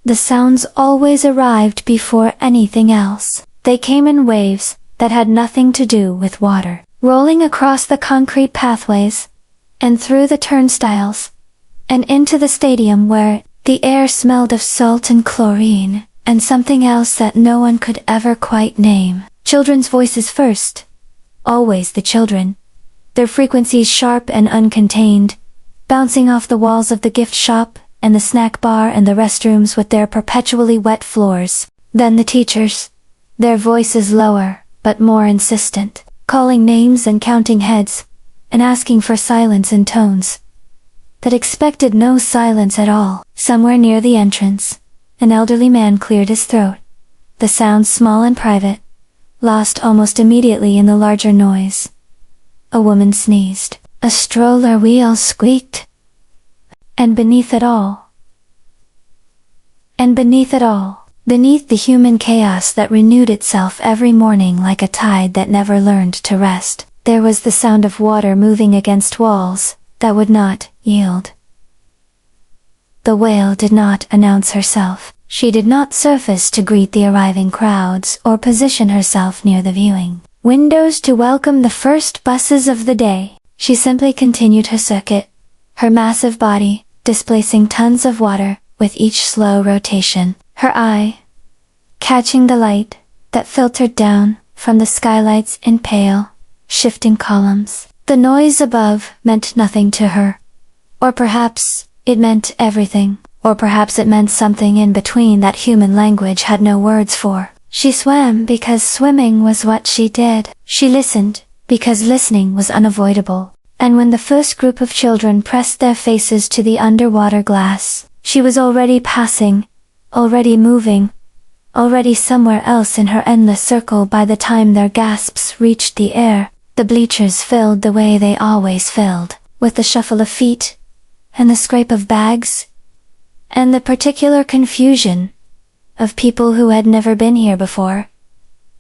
The sounds always arrived before anything else. They came in waves that had nothing to do with water, rolling across the concrete pathways, and through the turnstiles, and into the stadium where the air smelled of salt and chlorine, and something else that no one could ever quite name. Children's voices first. Always the children. Their frequencies sharp and uncontained, bouncing off the walls of the gift shop, and the snack bar and the restrooms with their perpetually wet floors. Then the teachers. Their voices lower, but more insistent, calling names and counting heads, and asking for silence in tones that expected no silence at all. Somewhere near the entrance, an elderly man cleared his throat. The sound small and private, lost almost immediately in the larger noise. A woman sneezed. A stroller wheel squeaked. And beneath it all, beneath the human chaos that renewed itself every morning like a tide that never learned to rest, there was the sound of water moving against walls that would not yield. The whale did not announce herself. She did not surface to greet the arriving crowds or position herself near the viewing windows to welcome the first buses of the day. She simply continued her circuit, her massive body displacing tons of water with each slow rotation, her eye catching the light that filtered down from the skylights in pale, shifting columns. The noise above meant nothing to her. Or perhaps it meant everything, or perhaps it meant something in between that human language had no words for. She swam because swimming was what she did. She listened because listening was unavoidable. And when the first group of children pressed their faces to the underwater glass, she was already passing, already moving, already somewhere else in her endless circle by the time their gasps reached the air. The bleachers filled the way they always filled, with the shuffle of feet, and the scrape of bags, and the particular confusion of people who had never been here before,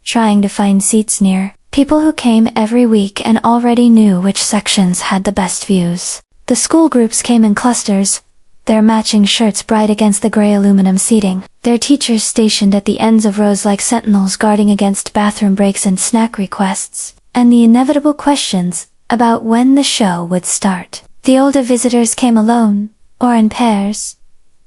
trying to find seats near. People who came every week and already knew which sections had the best views. The school groups came in clusters, their matching shirts bright against the gray aluminum seating, their teachers stationed at the ends of rows like sentinels guarding against bathroom breaks and snack requests, and the inevitable questions about when the show would start. The older visitors came alone, or in pairs,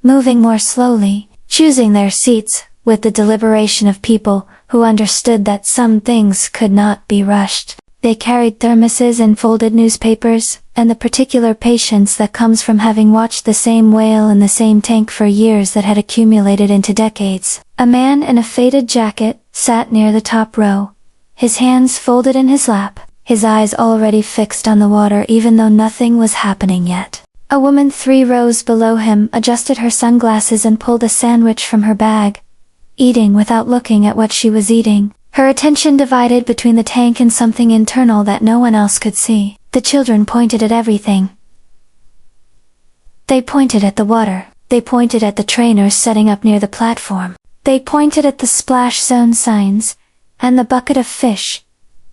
moving more slowly, choosing their seats with the deliberation of people who understood that some things could not be rushed. They carried thermoses and folded newspapers, and the particular patience that comes from having watched the same whale in the same tank for years that had accumulated into decades. A man in a faded jacket sat near the top row, his hands folded in his lap, his eyes already fixed on the water even though nothing was happening yet. A woman 3 rows below him adjusted her sunglasses and pulled a sandwich from her bag, eating without looking at what she was eating, her attention divided between the tank and something internal that no one else could see. The children pointed at everything. They pointed at the water, they pointed at the trainers setting up near the platform, they pointed at the splash zone signs, and the bucket of fish,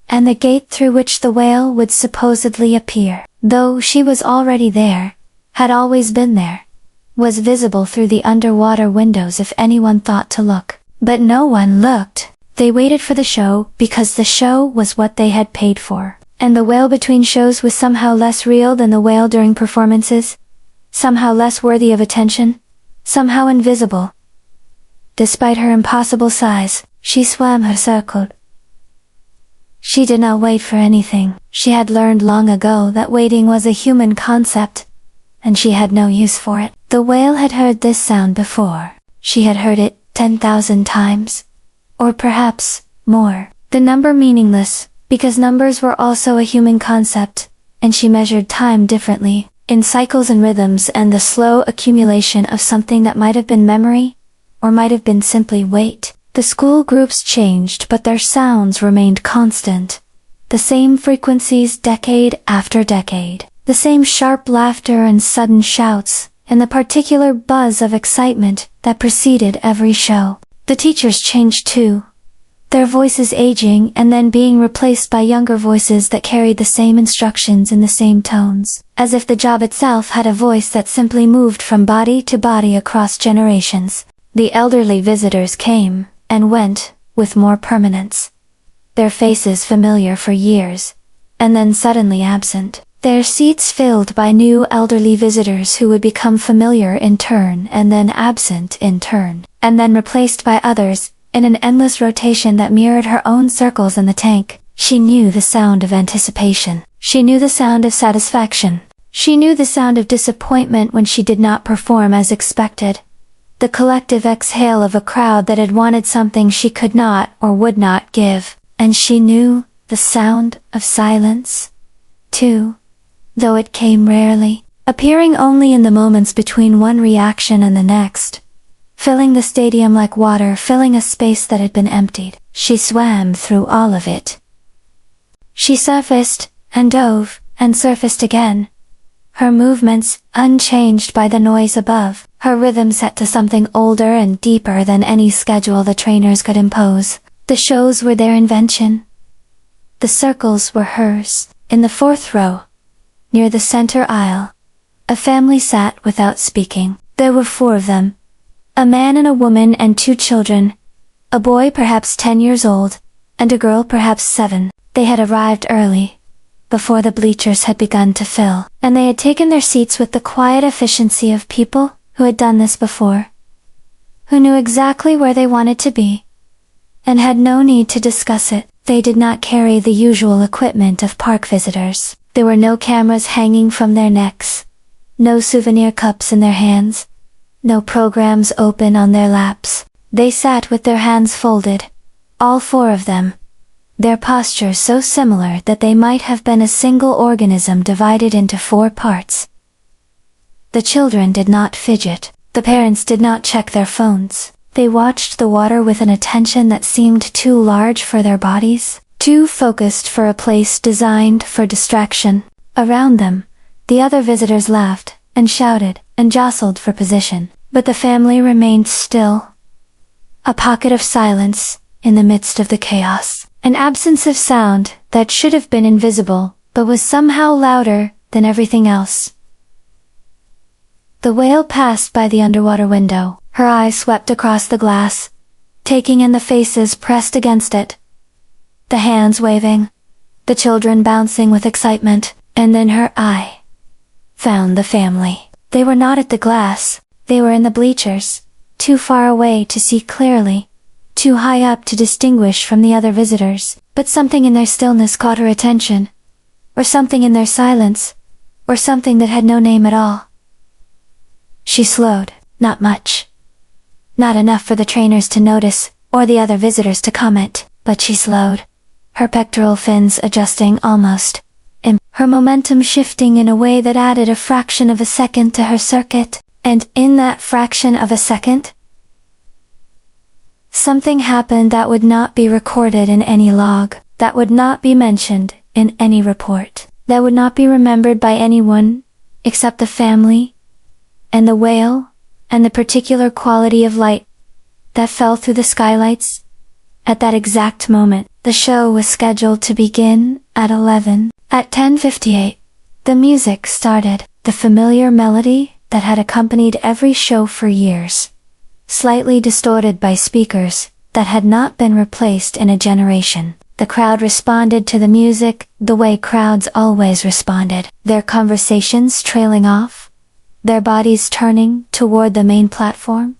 and the gate through which the whale would supposedly appear. Though she was already there, had always been there, was visible through the underwater windows if anyone thought to look. But no one looked. They waited for the show because the show was what they had paid for. And the whale between shows was somehow less real than the whale during performances, somehow less worthy of attention, somehow invisible. Despite her impossible size, she swam her circle. She did not wait for anything. She had learned long ago that waiting was a human concept, and she had no use for it. The whale had heard this sound before. She had heard it 10,000 times, or perhaps more. The number meaningless, because numbers were also a human concept, and she measured time differently, in cycles and rhythms, and the slow accumulation of something that might have been memory, or might have been simply weight. The school groups changed, but their sounds remained constant. The same frequencies decade after decade. The same sharp laughter and sudden shouts, and the particular buzz of excitement that preceded every show. The teachers changed too, their voices aging and then being replaced by younger voices that carried the same instructions in the same tones, as if the job itself had a voice that simply moved from body to body across generations. The elderly visitors came and went with more permanence. Their faces familiar for years, and then suddenly absent. Their seats filled by new elderly visitors who would become familiar in turn and then absent in turn, and then replaced by others, in an endless rotation that mirrored her own circles in the tank. She knew the sound of anticipation. She knew the sound of satisfaction. She knew the sound of disappointment when she did not perform as expected. The collective exhale of a crowd that had wanted something she could not or would not give. And she knew the sound of silence, too, though it came rarely, appearing only in the moments between one reaction and the next, filling the stadium like water filling a space that had been emptied. She swam through all of it. She surfaced, and dove, and surfaced again. Her movements unchanged by the noise above, her rhythm set to something older and deeper than any schedule the trainers could impose. The shows were their invention. The circles were hers. In the fourth row, near the center aisle, a family sat without speaking. There were 4 of them. A man and a woman and 2 children. A boy perhaps 10 years old, and a girl perhaps 7. They had arrived early, before the bleachers had begun to fill, and they had taken their seats with the quiet efficiency of people who had done this before, who knew exactly where they wanted to be, and had no need to discuss it. They did not carry the usual equipment of park visitors. There were no cameras hanging from their necks, no souvenir cups in their hands, no programs open on their laps. They sat with their hands folded, all 4 of them, their postures so similar that they might have been a single organism divided into 4 parts. The children did not fidget. The parents did not check their phones. They watched the water with an attention that seemed too large for their bodies, too focused for a place designed for distraction. Around them, the other visitors laughed, and shouted, and jostled for position, but the family remained still. A pocket of silence, in the midst of the chaos. An absence of sound that should have been invisible, but was somehow louder than everything else. The whale passed by the underwater window. Her eyes swept across the glass, taking in the faces pressed against it, the hands waving, the children bouncing with excitement, and then her eye found the family. They were not at the glass, they were in the bleachers, too far away to see clearly, too high up to distinguish from the other visitors, but something in their stillness caught her attention, or something in their silence, or something that had no name at all. She slowed, not much. Not enough for the trainers to notice, or the other visitors to comment, but she slowed. Her pectoral fins adjusting almost. Her momentum shifting in a way that added a fraction of a second to her circuit, and in that fraction of a second, something happened that would not be recorded in any log, that would not be mentioned in any report, that would not be remembered by anyone, except the family, and the whale, and the particular quality of light that fell through the skylights. At that exact moment, the show was scheduled to begin at 11. At 10:58, the music started, the familiar melody that had accompanied every show for years, slightly distorted by speakers that had not been replaced in a generation. The crowd responded to the music the way crowds always responded, their conversations trailing off, their bodies turning toward the main platform,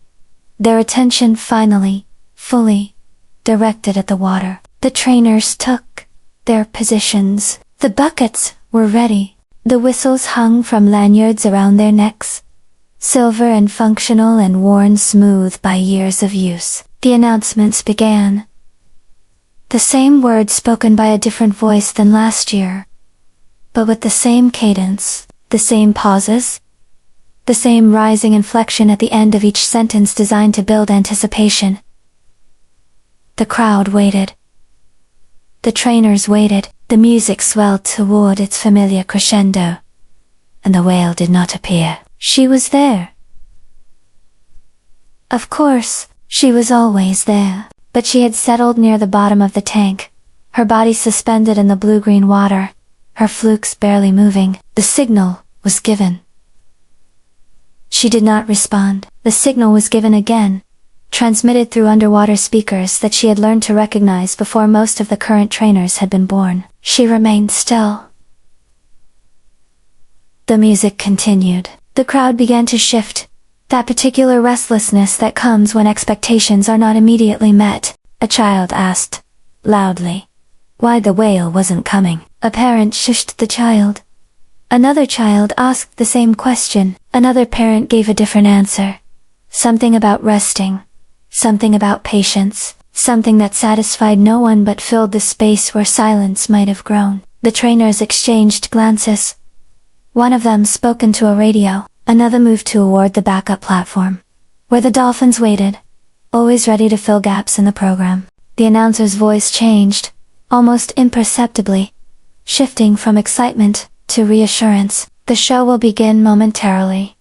their attention finally, fully, directed at the water. The trainers took their positions. The buckets were ready. The whistles hung from lanyards around their necks, silver and functional and worn smooth by years of use. The announcements began. The same words spoken by a different voice than last year, but with the same cadence, the same pauses, the same rising inflection at the end of each sentence designed to build anticipation. The crowd waited. The trainers waited. The music swelled toward its familiar crescendo, and the whale did not appear. She was there. Of course, she was always there, but she had settled near the bottom of the tank, her body suspended in the blue-green water, her flukes barely moving. The signal was given. She did not respond. The signal was given again, transmitted through underwater speakers that she had learned to recognize before most of the current trainers had been born. She remained still. The music continued. The crowd began to shift. That particular restlessness that comes when expectations are not immediately met. A child asked, loudly, why the whale wasn't coming. A parent shushed the child. Another child asked the same question. Another parent gave a different answer. Something about resting. Something about patience. Something that satisfied no one but filled the space where silence might have grown. The trainers exchanged glances. One of them spoke into a radio. Another moved toward the backup platform, where the dolphins waited, always ready to fill gaps in the program. The announcer's voice changed, almost imperceptibly, shifting from excitement to reassurance. The show will begin momentarily.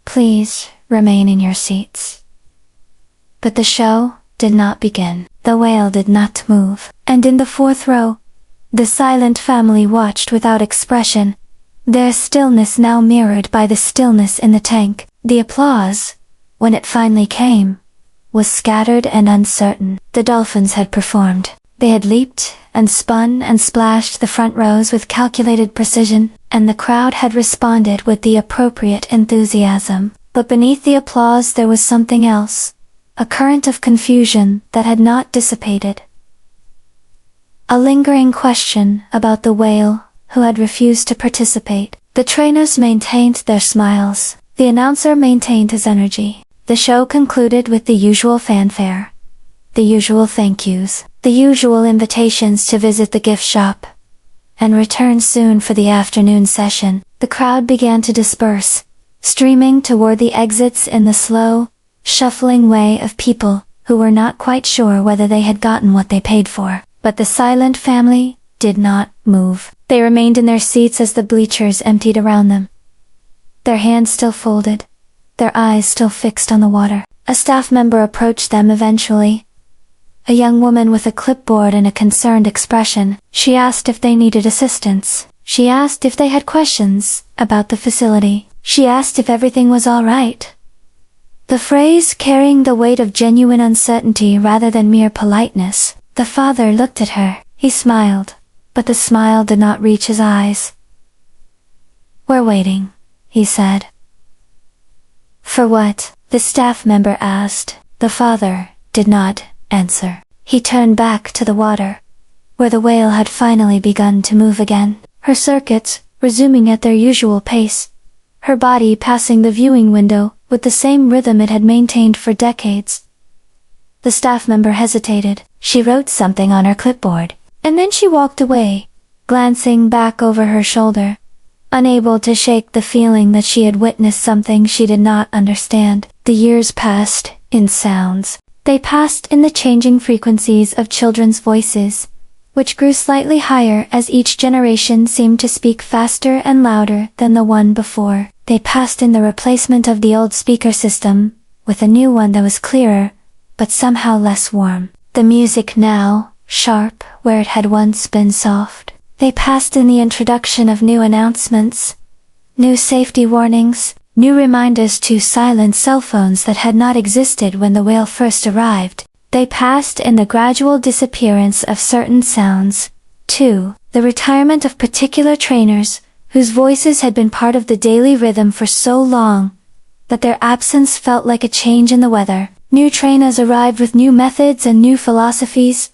Please remain in your seats. But the show did not begin. The whale did not move, and in the fourth row, the silent family watched without expression, their stillness now mirrored by the stillness in the tank. The applause, when it finally came, was scattered and uncertain. The dolphins had performed. They had leaped and spun and splashed the front rows with calculated precision, and the crowd had responded with the appropriate enthusiasm. But beneath the applause there was something else, a current of confusion that had not dissipated. A lingering question about the whale who had refused to participate. The trainers maintained their smiles. The announcer maintained his energy. The show concluded with the usual fanfare, the usual thank yous, the usual invitations to visit the gift shop, and return soon for the afternoon session. The crowd began to disperse, streaming toward the exits in the slow, shuffling way of people who were not quite sure whether they had gotten what they paid for. But the silent family did not move. They remained in their seats as the bleachers emptied around them. Their hands still folded, their eyes still fixed on the water. A staff member approached them eventually. A young woman with a clipboard and a concerned expression. She asked if they needed assistance. She asked if they had questions about the facility. She asked if everything was all right. The phrase carrying the weight of genuine uncertainty rather than mere politeness. The father looked at her. He smiled, but the smile did not reach his eyes. We're waiting, he said. For what? The staff member asked. The father did not answer. He turned back to the water, where the whale had finally begun to move again, her circuits resuming at their usual pace, her body passing the viewing window with the same rhythm it had maintained for decades. The staff member hesitated. She wrote something on her clipboard, and then she walked away, glancing back over her shoulder, unable to shake the feeling that she had witnessed something she did not understand. The years passed in sounds. They passed in the changing frequencies of children's voices, which grew slightly higher as each generation seemed to speak faster and louder than the one before. They passed in the replacement of the old speaker system, with a new one that was clearer, but somehow less warm. The music now, sharp where it had once been soft. They passed in the introduction of new announcements, new safety warnings, new reminders to silent cell phones that had not existed when the whale first arrived. They passed in the gradual disappearance of certain sounds, too, the retirement of particular trainers, whose voices had been part of the daily rhythm for so long, that their absence felt like a change in the weather. New trainers arrived with new methods and new philosophies,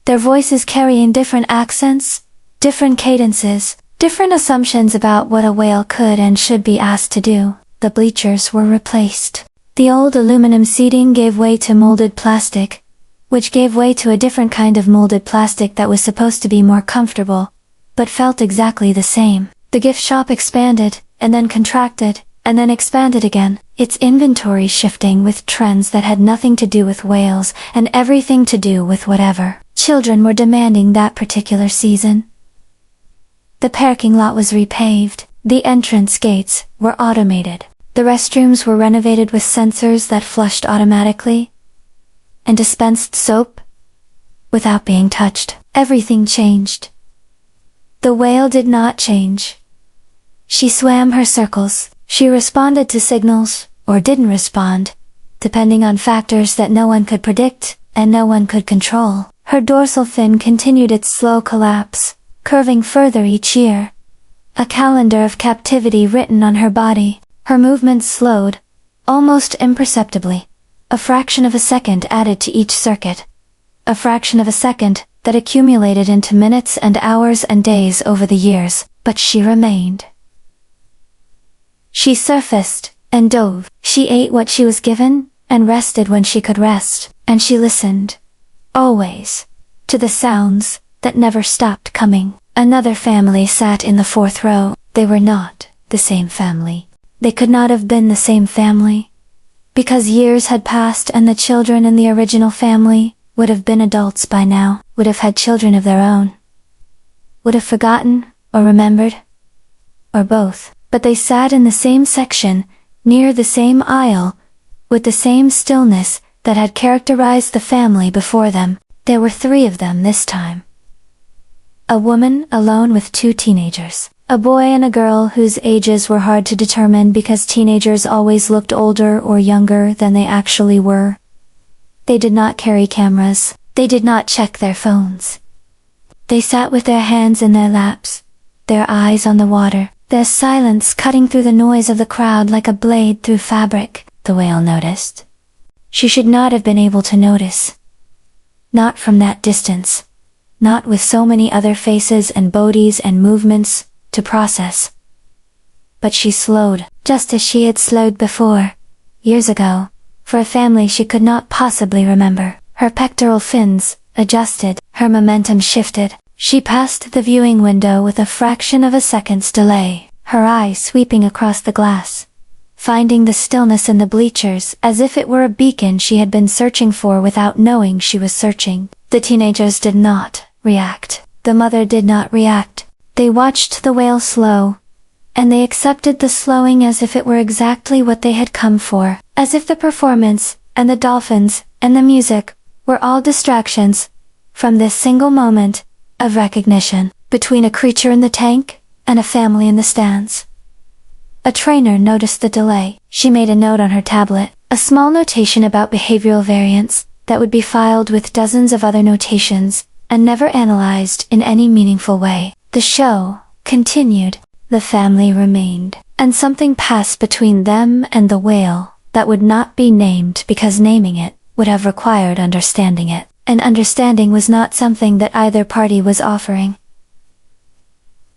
their voices carrying different accents, different cadences, different assumptions about what a whale could and should be asked to do. The bleachers were replaced. The old aluminum seating gave way to molded plastic, which gave way to a different kind of molded plastic that was supposed to be more comfortable, but felt exactly the same. The gift shop expanded, and then contracted, and then expanded again, its inventory shifting with trends that had nothing to do with whales and everything to do with whatever children were demanding that particular season. The parking lot was repaved, the entrance gates were automated, the restrooms were renovated with sensors that flushed automatically and dispensed soap without being touched. Everything changed. The whale did not change. She swam her circles. She responded to signals, or didn't respond, depending on factors that no one could predict, and no one could control. Her dorsal fin continued its slow collapse, curving further each year. A calendar of captivity written on her body. Her movements slowed, almost imperceptibly. A fraction of a second added to each circuit. A fraction of a second that accumulated into minutes and hours and days over the years, but she remained. She surfaced and dove. She ate what she was given and rested when she could rest, and she listened, always, to the sounds that never stopped coming. Another family sat in the fourth row. They were not the same family. They could not have been the same family, because years had passed and the children in the original family would have been adults by now, would have had children of their own, would have forgotten, or remembered, or both. But they sat in the same section, near the same aisle, with the same stillness that had characterized the family before them. There were 3 of them this time. A woman alone with 2 teenagers. A boy and a girl whose ages were hard to determine because teenagers always looked older or younger than they actually were. They did not carry cameras. They did not check their phones. They sat with their hands in their laps, their eyes on the water, their silence cutting through the noise of the crowd like a blade through fabric. The whale noticed. She should not have been able to notice. Not from that distance. Not with so many other faces and bodies and movements to process. But she slowed, just as she had slowed before, years ago, for a family she could not possibly remember. Her pectoral fins adjusted, her momentum shifted. She passed the viewing window with a fraction of a second's delay, her eye sweeping across the glass, finding the stillness in the bleachers as if it were a beacon she had been searching for without knowing she was searching. The teenagers did not react. The mother did not react. They watched the whale slow, and they accepted the slowing as if it were exactly what they had come for, as if the performance, and the dolphins, and the music, were all distractions from this single moment of recognition between a creature in the tank and a family in the stands. A trainer noticed the delay. She made a note on her tablet, a small notation about behavioral variance that would be filed with dozens of other notations and never analyzed in any meaningful way. The show continued. The family remained, and something passed between them and the whale that would not be named because naming it would have required understanding it, and understanding was not something that either party was offering.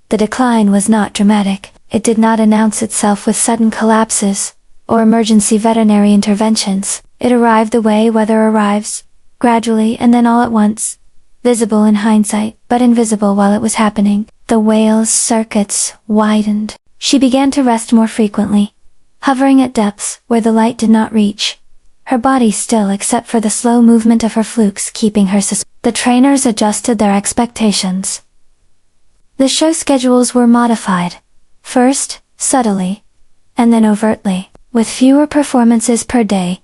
The decline was not dramatic. It did not announce itself with sudden collapses or emergency veterinary interventions. It arrived the way weather arrives, gradually and then all at once, visible in hindsight, but invisible while it was happening. The whale's circuits widened. She began to rest more frequently, hovering at depths where the light did not reach, her body still except for the slow movement of her flukes keeping her The trainers adjusted their expectations. The show schedules were modified, first, subtly, and then overtly, with fewer performances per day,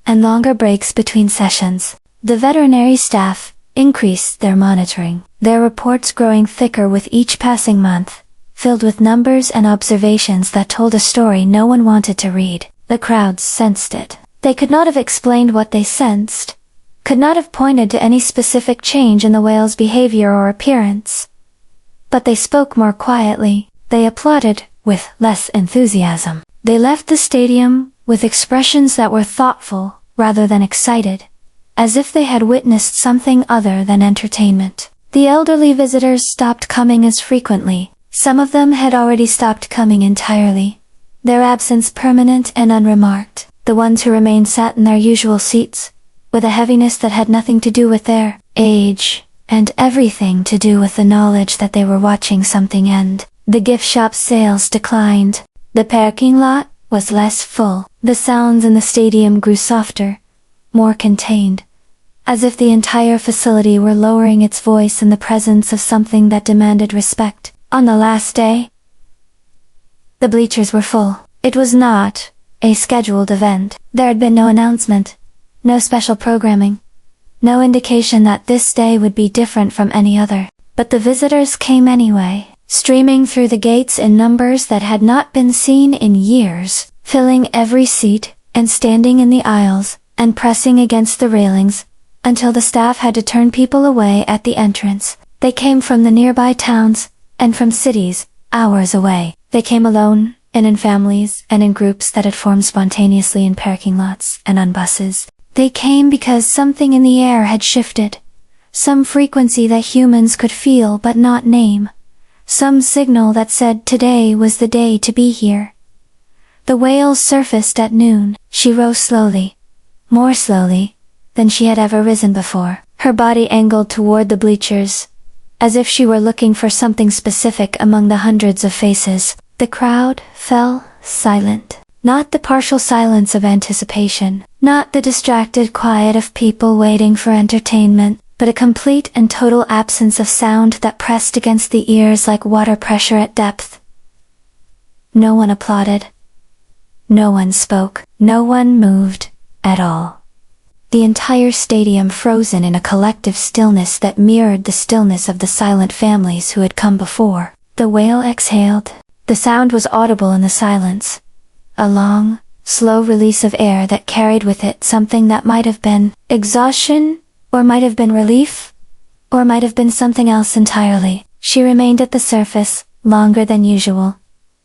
and longer breaks between sessions. The veterinary staff increased their monitoring, their reports growing thicker with each passing month, filled with numbers and observations that told a story no one wanted to read. The crowds sensed it. They could not have explained what they sensed, could not have pointed to any specific change in the whale's behavior or appearance. But they spoke more quietly, they applauded with less enthusiasm. They left the stadium with expressions that were thoughtful rather than excited, as if they had witnessed something other than entertainment. The elderly visitors stopped coming as frequently. Some of them had already stopped coming entirely, their absence permanent and unremarked. The ones who remained sat in their usual seats, with a heaviness that had nothing to do with their age, and everything to do with the knowledge that they were watching something end. The gift shop sales declined. The parking lot was less full. The sounds in the stadium grew softer, more contained, as if the entire facility were lowering its voice in the presence of something that demanded respect. On the last day, the bleachers were full. It was not a scheduled event. There had been no announcement, no special programming, no indication that this day would be different from any other. But the visitors came anyway, streaming through the gates in numbers that had not been seen in years, filling every seat, and standing in the aisles, and pressing against the railings, until the staff had to turn people away at the entrance. They came from the nearby towns, and from cities, hours away. They came alone, and in families, and in groups that had formed spontaneously in parking lots and on buses. They came because something in the air had shifted. Some frequency that humans could feel but not name. Some signal that said today was the day to be here. The whale surfaced at noon. She rose slowly. More slowly than she had ever risen before. Her body angled toward the bleachers, as if she were looking for something specific among the hundreds of faces. The crowd fell silent. Not the partial silence of anticipation, not the distracted quiet of people waiting for entertainment, but a complete and total absence of sound that pressed against the ears like water pressure at depth. No one applauded. No one spoke. No one moved at all. The entire stadium frozen in a collective stillness that mirrored the stillness of the silent families who had come before. The whale exhaled. The sound was audible in the silence. A long, slow release of air that carried with it something that might have been exhaustion, or might have been relief, or might have been something else entirely. She remained at the surface, longer than usual,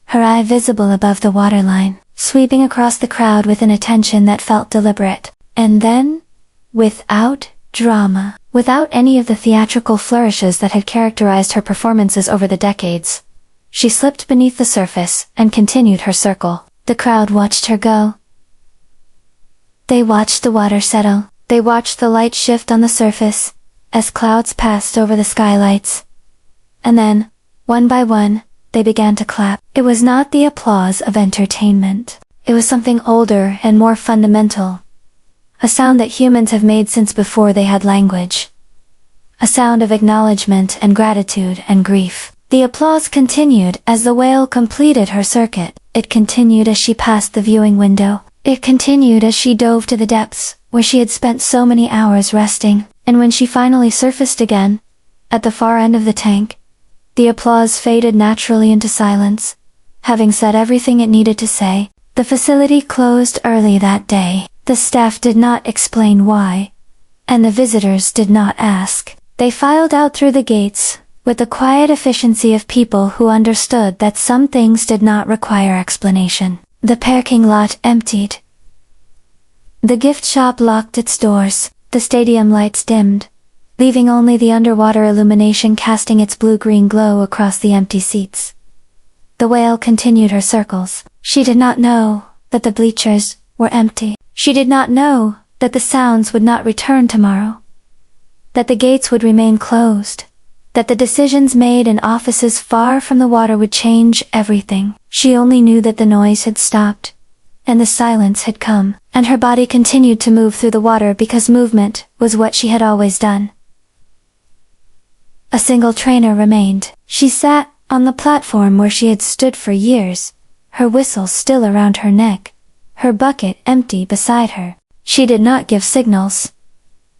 her eye visible above the waterline, sweeping across the crowd with an attention that felt deliberate. And then, without drama, without any of the theatrical flourishes that had characterized her performances over the decades, she slipped beneath the surface and continued her circle. The crowd watched her go. They watched the water settle. They watched the light shift on the surface, as clouds passed over the skylights. And then, one by one, they began to clap. It was not the applause of entertainment. It was something older and more fundamental. A sound that humans have made since before they had language. A sound of acknowledgement and gratitude and grief. The applause continued as the whale completed her circuit. It continued as she passed the viewing window. It continued as she dove to the depths, where she had spent so many hours resting. And when she finally surfaced again, at the far end of the tank, the applause faded naturally into silence. Having said everything it needed to say, the facility closed early that day. The staff did not explain why, and the visitors did not ask. They filed out through the gates, with the quiet efficiency of people who understood that some things did not require explanation. The parking lot emptied. The gift shop locked its doors. The stadium lights dimmed, leaving only the underwater illumination casting its blue-green glow across the empty seats. The whale continued her circles. She did not know that the bleachers were empty. She did not know that the sounds would not return tomorrow, that the gates would remain closed, that the decisions made in offices far from the water would change everything. She only knew that the noise had stopped, and the silence had come, and her body continued to move through the water because movement was what she had always done. A single trainer remained. She sat on the platform where she had stood for years, her whistle still around her neck, her bucket empty beside her. She did not give signals.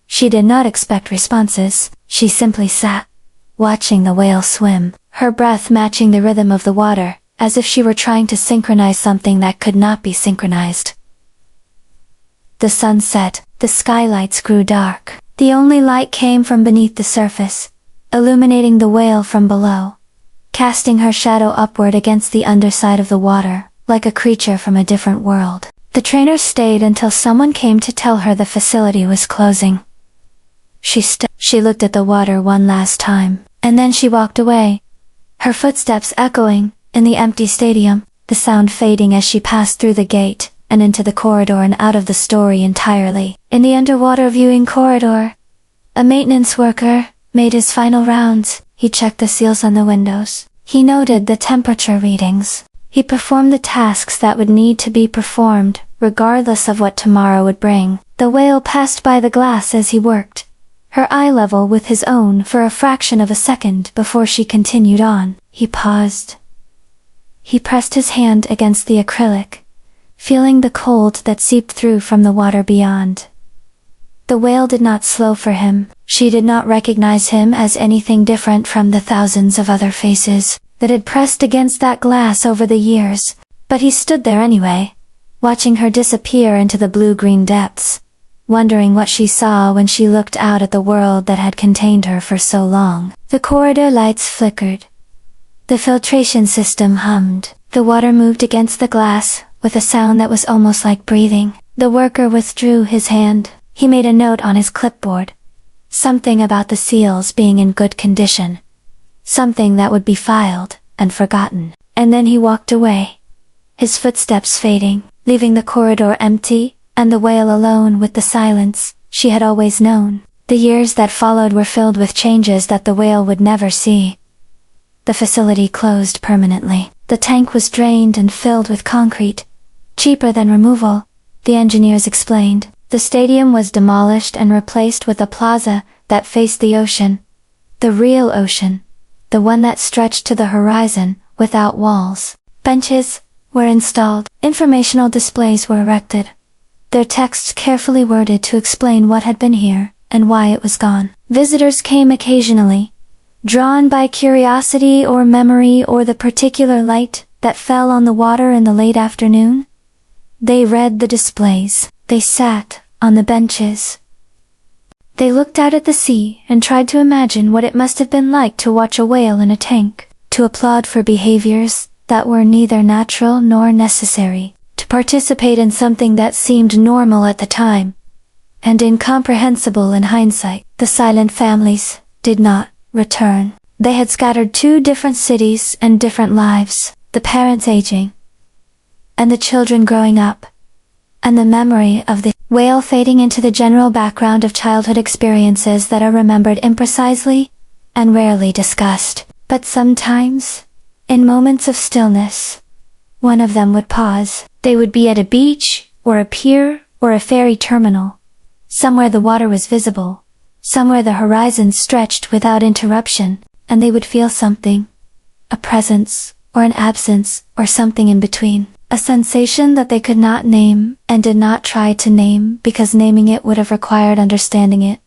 She did not expect responses. She simply sat, watching the whale swim, her breath matching the rhythm of the water, as if she were trying to synchronize something that could not be synchronized. The sun set. The skylights grew dark. The only light came from beneath the surface, illuminating the whale from below, casting her shadow upward against the underside of the water, like a creature from a different world. The trainer stayed until someone came to tell her the facility was closing. She looked at the water one last time, and then she walked away, her footsteps echoing in the empty stadium, the sound fading as she passed through the gate, and into the corridor and out of the story entirely. In the underwater viewing corridor, a maintenance worker made his final rounds. He checked the seals on the windows. He noted the temperature readings. He performed the tasks that would need to be performed, regardless of what tomorrow would bring. The whale passed by the glass as he worked, her eye level with his own for a fraction of a second before she continued on. He paused. He pressed his hand against the acrylic, feeling the cold that seeped through from the water beyond. The whale did not slow for him. She did not recognize him as anything different from the thousands of other faces that had pressed against that glass over the years, but he stood there anyway, watching her disappear into the blue-green depths, wondering what she saw when she looked out at the world that had contained her for so long. The corridor lights flickered. The filtration system hummed. The water moved against the glass, with a sound that was almost like breathing. The worker withdrew his hand. He made a note on his clipboard. Something about the seals being in good condition. Something that would be filed and forgotten. And then he walked away, his footsteps fading, leaving the corridor empty, and the whale alone with the silence she had always known. The years that followed were filled with changes that the whale would never see. The facility closed permanently. The tank was drained and filled with concrete. Cheaper than removal, the engineers explained. The stadium was demolished and replaced with a plaza that faced the ocean. The real ocean. The one that stretched to the horizon, without walls. Benches were installed. Informational displays were erected. Their texts carefully worded to explain what had been here, and why it was gone. Visitors came occasionally, drawn by curiosity or memory or the particular light that fell on the water in the late afternoon. They read the displays. They sat on the benches. They looked out at the sea and tried to imagine what it must have been like to watch a whale in a tank, to applaud for behaviors that were neither natural nor necessary, to participate in something that seemed normal at the time, and incomprehensible in hindsight. The silent families did not return. They had scattered to different cities and different lives, the parents aging, and the children growing up, and the memory of the whale fading into the general background of childhood experiences that are remembered imprecisely and rarely discussed. But sometimes, in moments of stillness, one of them would pause. They would be at a beach, or a pier, or a ferry terminal. Somewhere the water was visible, somewhere the horizon stretched without interruption, and they would feel something. A presence, or an absence, or something in between. A sensation that they could not name, and did not try to name because naming it would have required understanding it.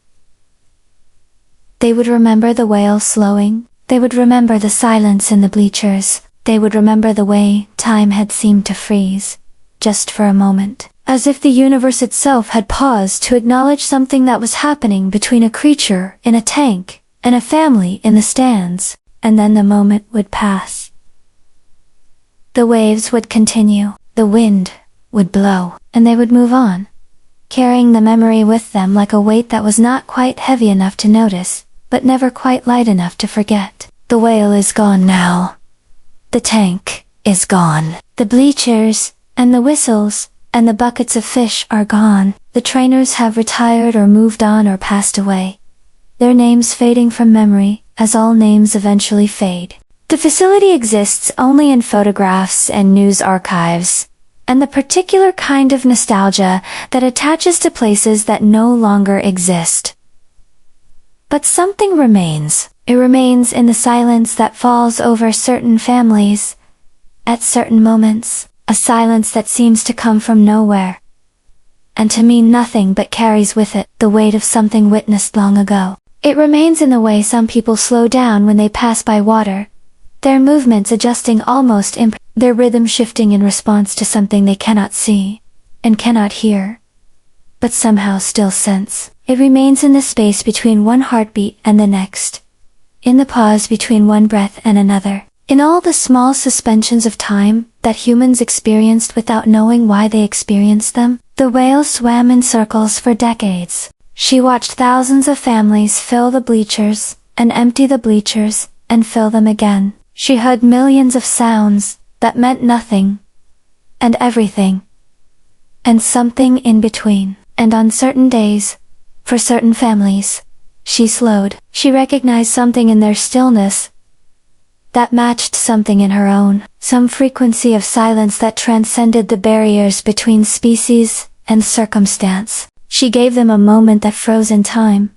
They would remember the whale slowing. They would remember the silence in the bleachers. They would remember the way time had seemed to freeze, just for a moment, as if the universe itself had paused to acknowledge something that was happening between a creature in a tank and a family in the stands, and then the moment would pass. The waves would continue, the wind would blow, and they would move on, carrying the memory with them like a weight that was not quite heavy enough to notice, but never quite light enough to forget. The whale is gone now. The tank is gone. The bleachers, and the whistles, and the buckets of fish are gone. The trainers have retired or moved on or passed away, their names fading from memory, as all names eventually fade. The facility exists only in photographs and news archives, and the particular kind of nostalgia that attaches to places that no longer exist. But something remains. It remains in the silence that falls over certain families, at certain moments, a silence that seems to come from nowhere, and to mean nothing but carries with it the weight of something witnessed long ago. It remains in the way some people slow down when they pass by water, their movements adjusting almost their rhythm shifting in response to something they cannot see, and cannot hear, but somehow still sense. It remains in the space between one heartbeat and the next, in the pause between one breath and another, in all the small suspensions of time that humans experienced without knowing why they experienced them. The whale swam in circles for decades. She watched thousands of families fill the bleachers, and empty the bleachers, and fill them again. She heard millions of sounds that meant nothing, and everything, and something in between. And on certain days, for certain families, she slowed. She recognized something in their stillness that matched something in her own, some frequency of silence that transcended the barriers between species and circumstance. She gave them a moment that froze in time,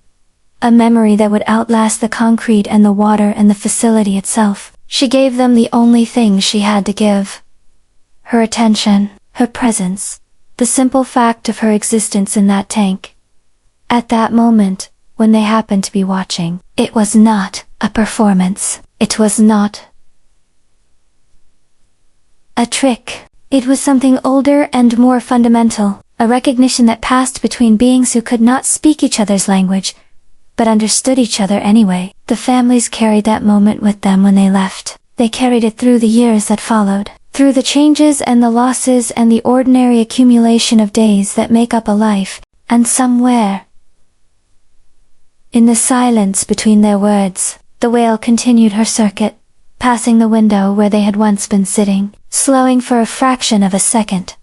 a memory that would outlast the concrete and the water and the facility itself. She gave them the only thing she had to give. Her attention, her presence, the simple fact of her existence in that tank. At that moment, when they happened to be watching, it was not a performance. It was not a trick. It was something older and more fundamental, a recognition that passed between beings who could not speak each other's language, but understood each other anyway. The families carried that moment with them when they left. They carried it through the years that followed, through the changes and the losses and the ordinary accumulation of days that make up a life, and somewhere, in the silence between their words, the whale continued her circuit, passing the window where they had once been sitting, slowing for a fraction of a second,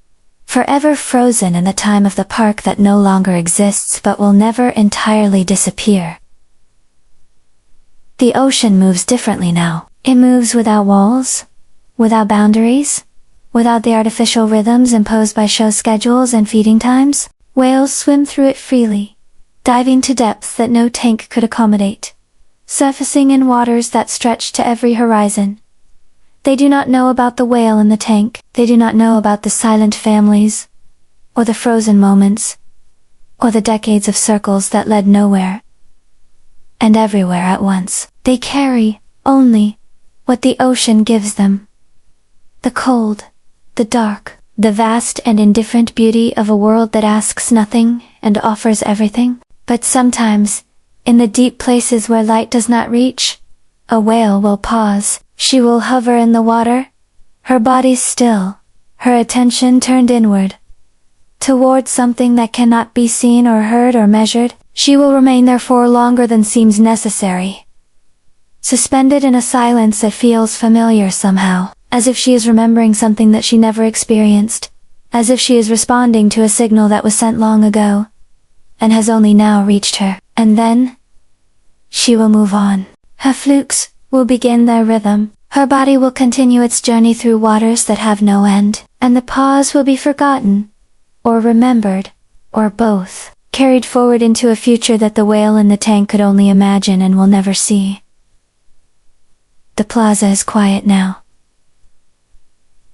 forever frozen in the time of the park that no longer exists but will never entirely disappear. The ocean moves differently now. It moves without walls, without boundaries, without the artificial rhythms imposed by show schedules and feeding times. Whales swim through it freely, diving to depths that no tank could accommodate, surfacing in waters that stretch to every horizon. They do not know about the whale in the tank. They do not know about the silent families, or the frozen moments, or the decades of circles that led nowhere and everywhere at once. They carry only what the ocean gives them. The cold, the dark, the vast and indifferent beauty of a world that asks nothing and offers everything. But sometimes, in the deep places where light does not reach, a whale will pause. She will hover in the water, her body still, her attention turned inward, toward something that cannot be seen or heard or measured. She will remain there for longer than seems necessary, suspended in a silence that feels familiar somehow, as if she is remembering something that she never experienced, as if she is responding to a signal that was sent long ago, and has only now reached her. And then, she will move on. Her flukes will begin their rhythm. Her body will continue its journey through waters that have no end, and the pause will be forgotten, or remembered, or both, carried forward into a future that the whale in the tank could only imagine and will never see. The plaza is quiet now.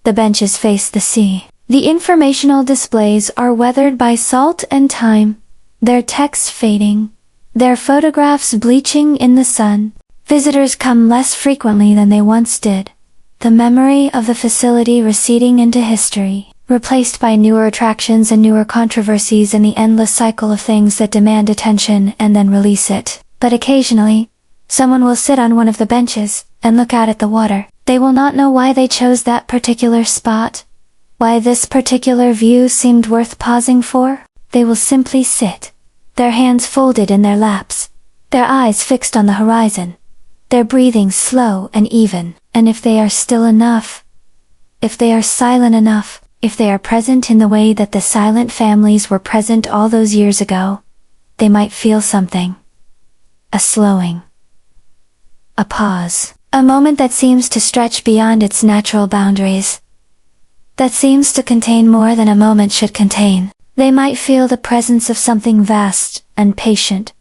The benches face the sea. The informational displays are weathered by salt and time, their text fading, their photographs bleaching in the sun. Visitors come less frequently than they once did, the memory of the facility receding into history, replaced by newer attractions and newer controversies in the endless cycle of things that demand attention and then release it. But occasionally, someone will sit on one of the benches and look out at the water. They will not know why they chose that particular spot, why this particular view seemed worth pausing for. They will simply sit, their hands folded in their laps, their eyes fixed on the horizon, their breathing slow and even. And if they are still enough, if they are silent enough, if they are present in the way that the silent families were present all those years ago, they might feel something. A slowing. A pause. A moment that seems to stretch beyond its natural boundaries. That seems to contain more than a moment should contain. They might feel the presence of something vast and patient.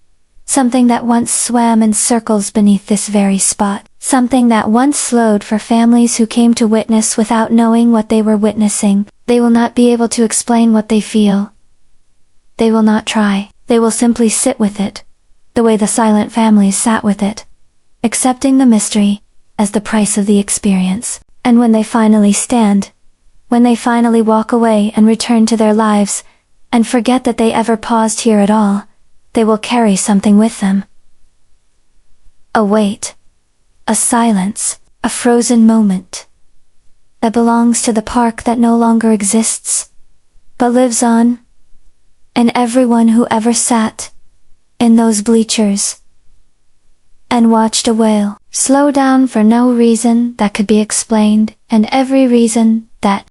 Something that once swam in circles beneath this very spot. Something that once slowed for families who came to witness without knowing what they were witnessing. They will not be able to explain what they feel. They will not try. They will simply sit with it, the way the silent families sat with it, accepting the mystery as the price of the experience. And when they finally stand, when they finally walk away and return to their lives, and forget that they ever paused here at all, they will carry something with them. A weight, a silence, a frozen moment that belongs to the park that no longer exists, but lives on, and everyone who ever sat in those bleachers and watched a whale slow down for no reason that could be explained, and every reason that